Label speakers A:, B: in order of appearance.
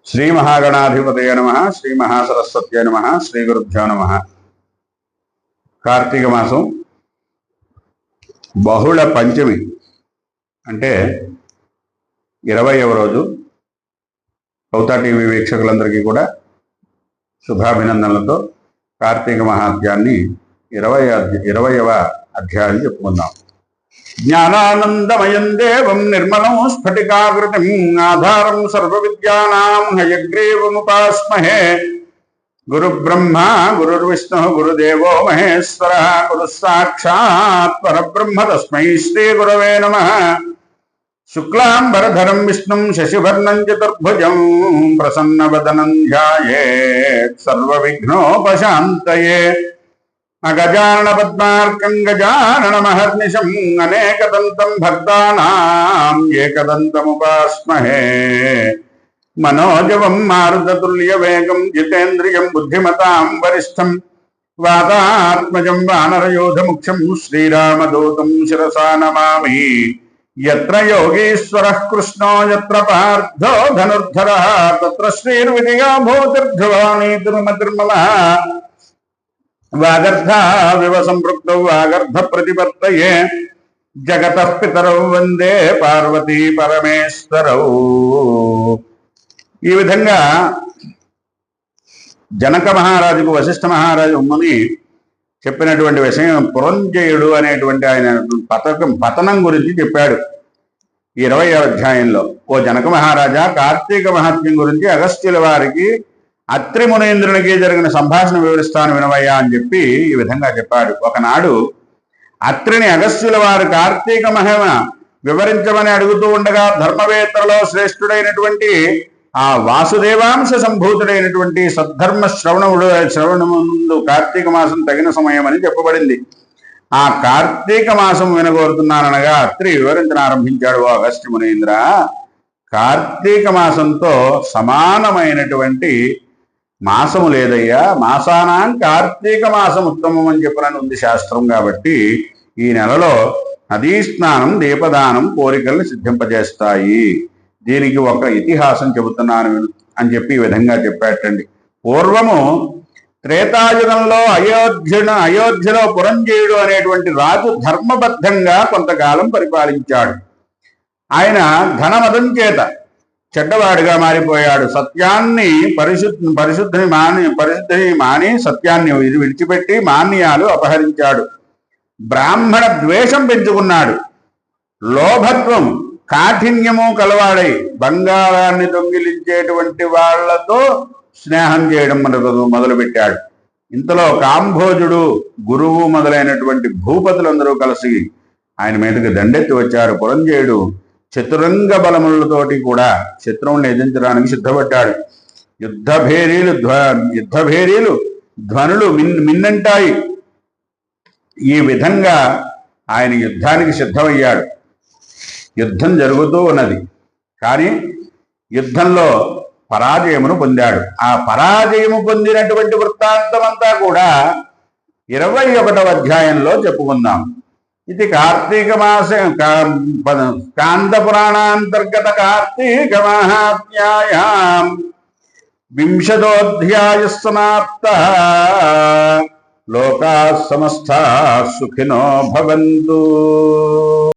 A: శ్రీ మహాగణాధిపతయ నమః, శ్రీ మహాసరస్వత్యై నమః, శ్రీ గురుభ్యో నమః. కార్తీక మాసం బహుళ పంచమి అంటే 20వ రోజు. కౌతా టీవీ వీక్షకులందరికీ కూడా శుభాభినందనలతో కార్తీక మహాత్యాన్ని 20వ అధ్యాయం చెప్పుకుందాం. జ్ఞానానందమయం దేవం నిర్మలం స్ఫటికాకృతిం ఆధారం సర్వవిద్యానాం హయగ్రీవముపాస్మహే. గురుబ్రహ్మ గురుర్విష్ణు గురుదేవో మహేశ్వర గురుః సాక్షాత్ పరబ్రహ్మ తస్మై శ్రీ గురవే నమః. శుక్లాంబరధరం విష్ణుం శశివర్ణం చతుర్భుజం ప్రసన్నవదనం ధ్యాయేత్ సర్వవిఘ్నోపశాంతయే. అగజానన పద్మార్కం గజాననమహర్నిశం అనేకదంతం భక్తానాం ఏకదంతముపాస్మహే. మనోజవం మారుతతుల్య వేగం జితేంద్రియం బుద్ధిమతాం వరిష్టం వాతాత్మజం వానరయోధముఖ్యం శ్రీరామదూతం శిరసా నమామి. యత్ర యోగీశ్వరః కృష్ణో యత్ర పార్థో ధనుర్ధరః తత్ర శ్రీర్విజయో భూతిర్ధ్రువానీతిర్మతిర్మమ. వాగర్ధావివ సంపృక్తౌ వాగర్ధ ప్రతిపత్తయే జగతః పితరౌ వందే పార్వతీ పరమేశ్వరౌ. ఈ విధంగా జనక మహారాజుకు వశిష్ఠ మహారాజు ఉమ్మని చెప్పినటువంటి విషయం పురంజయుడు అనేటువంటి ఆయన పతనం గురించి చెప్పాడు 20వ అధ్యాయంలో. ఓ జనక మహారాజా, కార్తీక మహాత్మ్యం గురించి అగస్త్యుల వారికి అత్రి మునీంద్రునికి జరిగిన సంభాషణ వివరిస్తాను వినవయ్యా అని చెప్పి ఈ విధంగా చెప్పాడు. ఒకనాడు అత్రిని అగస్త్యుల వారు కార్తీక మహిమ వివరించమని అడుగుతూ ఉండగా ధర్మవేత్తలలో శ్రేష్ఠుడైనటువంటి ఆ వాసుదేవాంశ సంభూతుడైనటువంటి సద్ధర్మ శ్రవణముందు కార్తీక మాసం తగిన సమయం అని చెప్పబడింది. ఆ కార్తీక మాసం వినగోరుతున్నాననగా అత్రి వివరించడం ఆరంభించాడు. ఓ అగస్త్య మునీంద్ర, కార్తీక మాసంతో సమానమైనటువంటి మాసము లేదయ్యా. మాసానాం కార్తీక మాసం ఉత్తమం అని చెప్పనని ఉంది శాస్త్రం. కాబట్టి ఈ నెలలో నదీ స్నానం దీపదానం కోరికలను సిద్ధింపజేస్తాయి. దీనికి ఒక ఇతిహాసం చెబుతున్నాను అని చెప్పి ఈ విధంగా చెప్పాటండి. పూర్వము త్రేతాయుగంలో అయోధ్యలో పురంజయుడు అనేటువంటి రాజు ధర్మబద్ధంగా కొంతకాలం పరిపాలించాడు. ఆయన ధనమదం చేత చెడ్డవాడిగా మారిపోయాడు. సత్యాన్ని పరిశుద్ధిని మాని సత్యాన్ని విడిచిపెట్టి మాన్యాలు అపహరించాడు. బ్రాహ్మణ ద్వేషం పెంచుకున్నాడు. లోభత్వం కాఠిన్యము కలవాడై బంగారాన్ని దొంగిలించేటువంటి వాళ్లతో స్నేహం చేయడం మొదలుపెట్టాడు. ఇంతలో కాంభోజుడు, గురువు మొదలైనటువంటి భూపతులందరూ కలిసి ఆయన మీదకి దండెత్తి వచ్చారు. పురంజయుడు చతురంగ బలములతోటి కూడా శత్రువుని ఎదించడానికి సిద్ధపడ్డాడు. యుద్ధభేరీలు ధ్వనులు మిన్నంటాయి. ఈ విధంగా ఆయన యుద్ధానికి సిద్ధమయ్యాడు. యుద్ధం జరుగుతూ ఉన్నది. కానీ యుద్ధంలో పరాజయమును పొందాడు. ఆ పరాజయము పొందినటువంటి వృత్తాంతం అంతా కూడా 21వ అధ్యాయంలో చెప్పుకుందాం. ఇది కార్తీక మాస కాంత పురాణాంతర్గత కార్తీక మహాత్మ్యాయాం 20వ సమాప్తః. లోకాః సమస్తాః సుఖినో భవంతు.